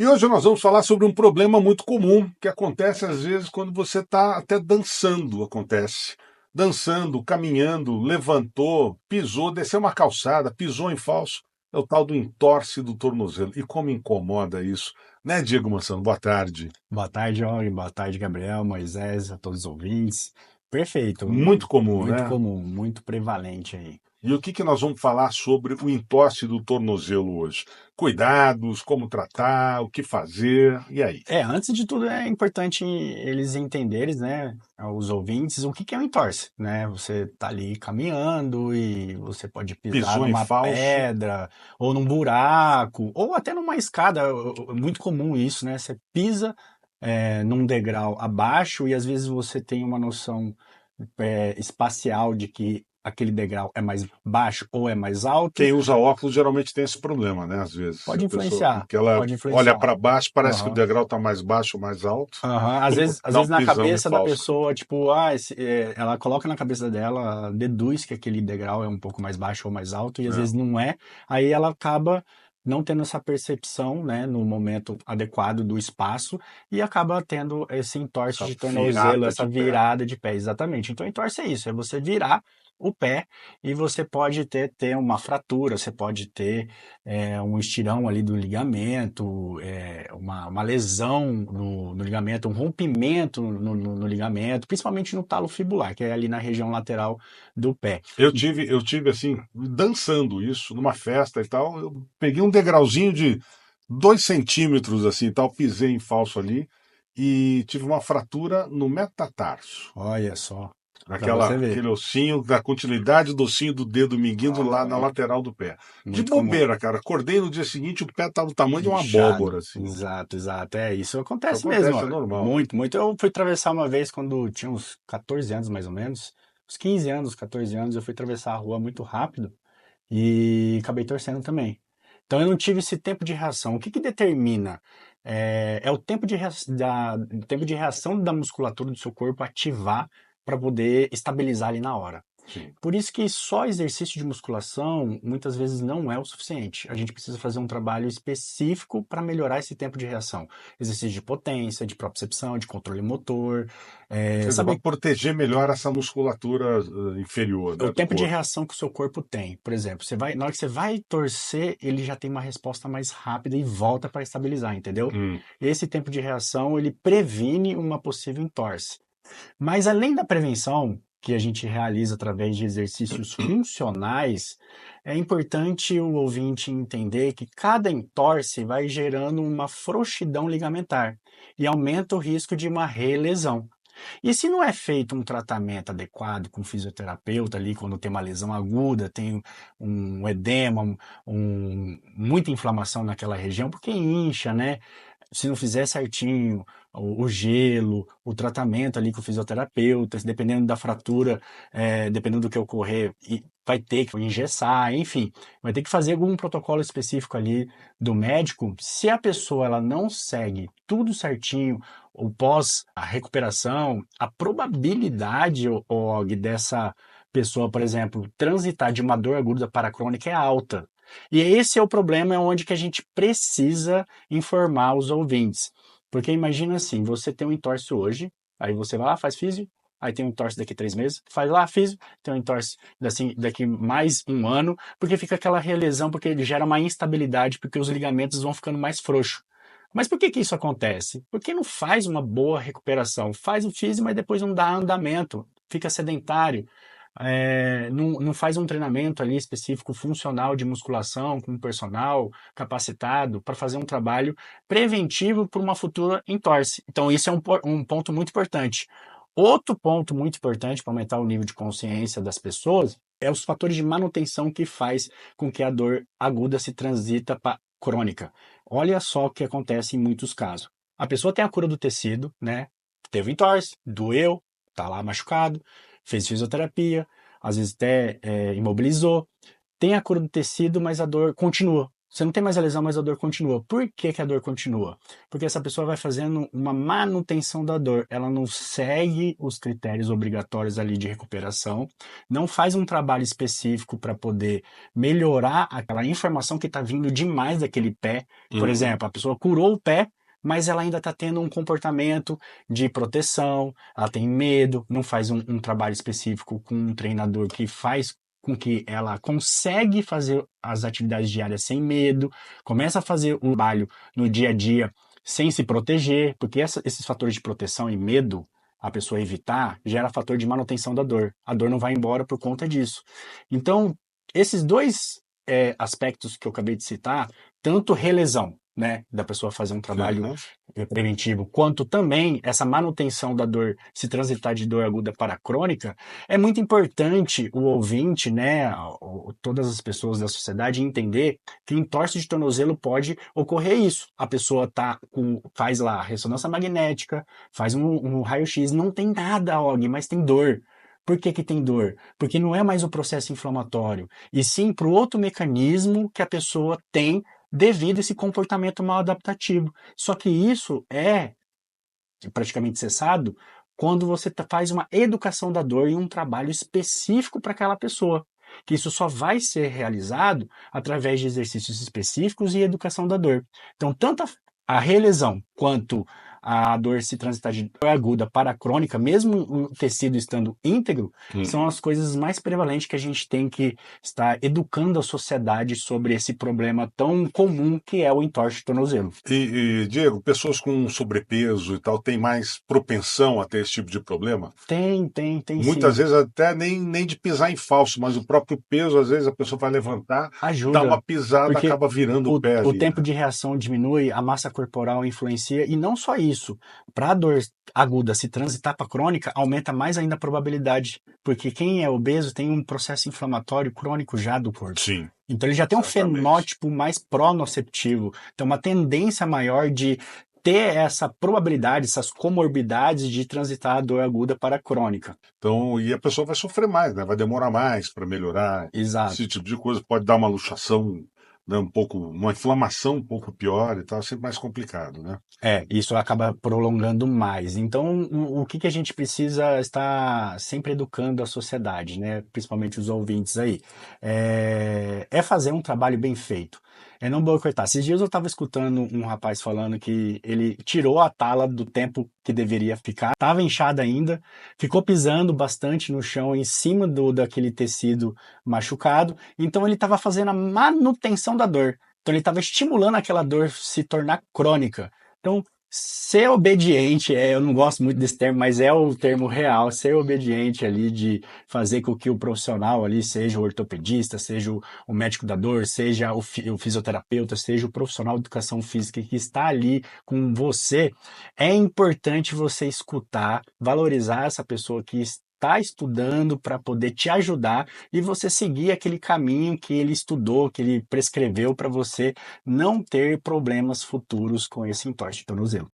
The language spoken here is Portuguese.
E hoje nós vamos falar sobre um problema muito comum que acontece às vezes quando você está até dançando, acontece. Dançando, caminhando, levantou, pisou, desceu uma calçada, pisou em falso. É o tal do entorse do tornozelo. E como incomoda isso, né, Diego Mansano? Boa tarde. Boa tarde, Og. Boa tarde, Gabriel, Moisés, a todos os ouvintes. Perfeito, Muito comum, muito né? comum, muito prevalente aí. E o que nós vamos falar sobre o entorse do tornozelo hoje? Cuidados, como tratar, o que fazer, e aí? Antes de tudo é importante eles entenderem, né, os ouvintes, o que que é um entorse, né? Você tá ali caminhando e você pode pisar Pisou em numa falso? pedra ou num buraco ou até numa escada. É muito comum isso, né? Você pisa num degrau abaixo e às vezes você tem uma noção espacial de que aquele degrau é mais baixo ou é mais alto. Quem usa óculos geralmente tem esse problema, né? Às vezes, Pode a pessoa influenciar, que ela pode olha influenciar. para baixo, parece que o Aham. degrau está mais baixo ou mais alto, Aham. Às dá um vezes na pisão em cabeça da falso. pessoa, tipo, ela coloca na cabeça dela, deduz que aquele degrau é um pouco mais baixo ou mais alto, e às É, vezes não é, aí ela acaba não tendo essa percepção, né, no momento adequado do espaço, e acaba tendo esse entorse essa de tornozelo, virada essa de pé. virada de pé, exatamente. Então, entorse é isso, é você virar o pé e você pode ter uma fratura, você pode ter um estirão ali do ligamento, uma lesão no ligamento, um rompimento no ligamento, principalmente no talo fibular, que é ali na região lateral do pé. Eu tive assim, dançando isso numa festa e tal. Eu peguei um degrauzinho de 2 centímetros assim, e tal, pisei em falso ali e tive uma fratura no metatarso. Olha só, para você ver, Aquele ossinho, da continuidade do ossinho do dedo mindinho lá na lateral do pé. De muito comum. bobeira, cara. Acordei no dia seguinte, o pé estava do tamanho de uma Inchado. abóbora, assim. Exato, exato. Isso Isso acontece mesmo, acontece, ó. é normal. Muito, muito. Eu fui atravessar uma vez quando tinha uns 14 anos, mais ou menos. Uns 15 anos, 14 anos, eu fui atravessar a rua muito rápido e acabei torcendo também. Então eu não tive esse tempo de reação. O que que determina? É o tempo o tempo de reação da musculatura do seu corpo ativar para poder estabilizar ali na hora. Sim. Por isso que só exercício de musculação muitas vezes não é o suficiente. A gente precisa fazer um trabalho específico para melhorar esse tempo de reação. Exercício de potência, de propriocepção, de controle motor, Quer dizer, para saber proteger melhor essa musculatura inferior, o né, do tempo de corpo. reação que o seu corpo tem. Por exemplo, na hora que você vai torcer, ele já tem uma resposta mais rápida e volta para estabilizar, entendeu? Hum. Esse tempo de reação, ele previne uma possível entorse. Mas além da prevenção, que a gente realiza através de exercícios funcionais, é importante o ouvinte entender que cada entorse vai gerando uma frouxidão ligamentar e aumenta o risco de uma relesão. E se não é feito um tratamento adequado com o fisioterapeuta ali, quando tem uma lesão aguda, tem um edema, muita inflamação naquela região, porque incha, né? Se não fizer certinho o gelo, o tratamento ali com o fisioterapeuta, dependendo da fratura, dependendo do que ocorrer, vai ter que engessar, enfim, vai ter que fazer algum protocolo específico ali do médico. Se a pessoa ela não segue tudo certinho, o pós a recuperação, a probabilidade, Og, dessa pessoa, por exemplo, transitar de uma dor aguda para crônica é alta. E esse é o problema, é onde que a gente precisa informar os ouvintes. Porque imagina assim, você tem um entorse hoje, aí você vai lá, faz físio, aí tem um entorse daqui 3 meses, faz lá físio, tem um entorse daqui mais um ano, porque fica aquela relesão, porque ele gera uma instabilidade, porque os ligamentos vão ficando mais frouxos. Mas por que que isso acontece? Porque não faz uma boa recuperação. Faz o físio, mas depois não dá andamento, fica sedentário. Não faz um treinamento ali específico, funcional de musculação, com um personal capacitado para fazer um trabalho preventivo para uma futura entorse. Então, isso é um ponto muito importante. Outro ponto muito importante para aumentar o nível de consciência das pessoas é os fatores de manutenção que faz com que a dor aguda se transita para crônica. Olha só o que acontece em muitos casos. A pessoa tem a cura do tecido, né? Teve entorse, doeu, tá lá machucado, fez fisioterapia, às vezes até imobilizou, tem a cura do tecido, mas a dor continua. Você não tem mais a lesão, mas a dor continua. Por que que a dor continua? Porque essa pessoa vai fazendo uma manutenção da dor. Ela não segue os critérios obrigatórios ali de recuperação, não faz um trabalho específico para poder melhorar aquela informação que está vindo demais daquele pé. Por Uhum. exemplo, a pessoa curou o pé, mas ela ainda está tendo um comportamento de proteção, ela tem medo, não faz um trabalho específico com um treinador que faz com que ela consegue fazer as atividades diárias sem medo, começa a fazer o trabalho no dia a dia sem se proteger, porque esses fatores de proteção e medo, a pessoa evitar, gera fator de manutenção da dor. A dor não vai embora por conta disso. Então, esses dois aspectos que eu acabei de citar, tanto relesão, né, da pessoa fazer um trabalho Uhum. preventivo, quanto também essa manutenção da dor, se transitar de dor aguda para crônica, é muito importante o ouvinte, né, todas as pessoas da sociedade entender que em torse de tornozelo pode ocorrer isso. A pessoa faz lá ressonância magnética, faz um raio-x, não tem nada, Og, mas tem dor. Por que que tem dor? Porque não é mais o processo inflamatório, e sim para o outro mecanismo que a pessoa tem devido a esse comportamento mal adaptativo. Só que isso é praticamente cessado quando você faz uma educação da dor e um trabalho específico para aquela pessoa. Que isso só vai ser realizado através de exercícios específicos e educação da dor. Então, tanto a relesão quanto a dor se transitar de dor aguda para a crônica, mesmo o tecido estando íntegro, Uhum. são as coisas mais prevalentes que a gente tem que estar educando a sociedade sobre esse problema tão comum que é o entorse de tornozelo. Diego, pessoas com sobrepeso e tal têm mais propensão a ter esse tipo de problema? Tem Muitas sim. vezes até nem de pisar em falso, mas o próprio peso, às vezes a pessoa vai levantar, dá Ajuda, uma pisada, porque acaba virando o o, pé o ali, tempo né? de reação diminui, a massa corporal influencia, e não só isso. Para a dor aguda se transitar para crônica, aumenta mais ainda a probabilidade, porque quem é obeso tem um processo inflamatório crônico já do corpo. Sim, Então ele já tem um exatamente. fenótipo mais pronoceptivo, então uma tendência maior de ter essa probabilidade, essas comorbidades de transitar a dor aguda para a crônica. Então, e a pessoa vai sofrer mais, né? Vai demorar mais para melhorar. Esse Exato. tipo de coisa pode dar uma luxação, né? Um pouco, uma inflamação um pouco pior e tal, é sempre mais complicado, né? Isso acaba prolongando mais. Então, o que que a gente precisa estar sempre educando a sociedade, né? Principalmente os ouvintes aí, é fazer um trabalho bem feito. É não boicotar. Esses dias eu estava escutando um rapaz falando que ele tirou a tala do tempo que deveria ficar, estava inchada ainda, ficou pisando bastante no chão em cima daquele tecido machucado, então ele estava fazendo a manutenção da dor. Então ele estava estimulando aquela dor se tornar crônica. Então, ser obediente, eu não gosto muito desse termo, mas é o termo real, ser obediente ali de fazer com que o profissional ali, seja o ortopedista, seja o médico da dor, seja o fisioterapeuta, seja o profissional de educação física que está ali com você, é importante você escutar, valorizar essa pessoa que está estudando para poder te ajudar e você seguir aquele caminho que ele estudou, que ele prescreveu para você não ter problemas futuros com esse entorse de tornozelo.